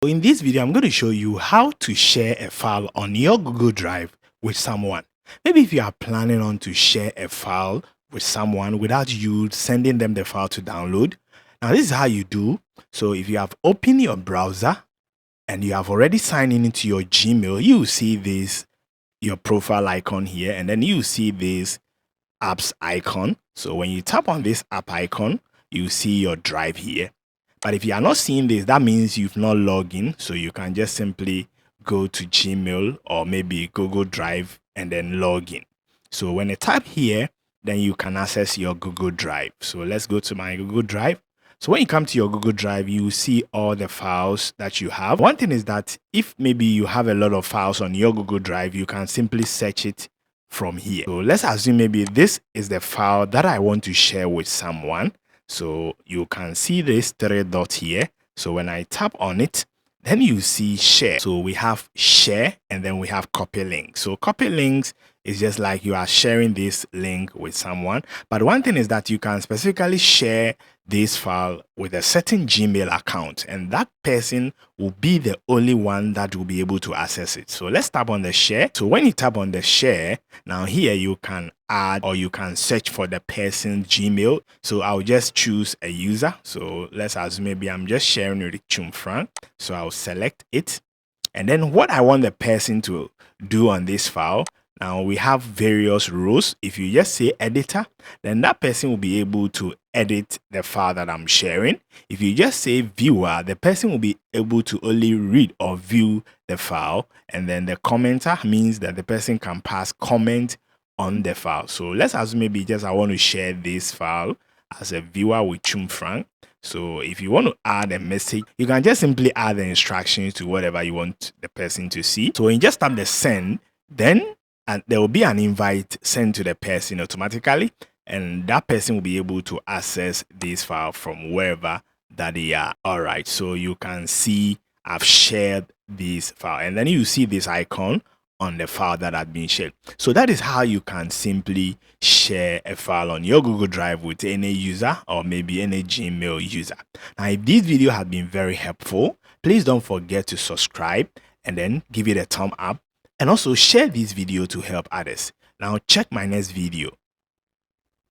So in this video, I'm going to show you how to share a file on your Google Drive with someone. Maybe if you are planning on to share a file with someone without you sending them the file to download. Now, this is how you do. So if you have opened your browser and you have already signed in into your Gmail, you will see this, your profile icon here, and then you see this apps icon. So when you tap on this app icon, you see your drive here. But if you are not seeing this, that means you've not logged in. So you can just simply go to Gmail or maybe Google Drive and then log in. So when you tap here, then you can access your Google Drive. So let's go to my Google Drive. So when you come to your Google Drive, you see all the files that you have. One thing is that if maybe you have a lot of files on your Google Drive, you can simply search it from here. So let's assume maybe this is the file that I want to share with someone. So you can see this three dot here. So when I tap on it, then you see share. So we have share and then we have copy link. So copy links is just like you are sharing this link with someone. But one thing is that you can specifically share this file with a certain Gmail account, and that person will be the only one that will be able to access it. So let's tap on the share. So when you tap on the share, now here you can add or you can search for the person's Gmail. So I'll just choose a user. So let's assume maybe I'm just sharing with Chumfran. So I'll select it. And then what I want the person to do on this file, now we have various rules. If you just say editor, then that person will be able to edit the file that I'm sharing. If you just say viewer, the person will be able to only read or view the file. And then the commenter means that the person can pass comment on the file. So let's assume maybe just I want to share this file as a viewer with Chumfran. So if you want to add a message, you can just simply add the instructions to whatever you want the person to see. So when you just tap the send, then there will be an invite sent to the person automatically, and that person will be able to access this file from wherever that they are. All right, so you can see I've shared this file, and then you see this icon on the file that had been shared. So that is how you can simply share a file on your Google Drive with any user or maybe any Gmail user. Now, if this video has been very helpful, please don't forget to subscribe and then give it a thumb up, and also share this video to help others. Now check my next video.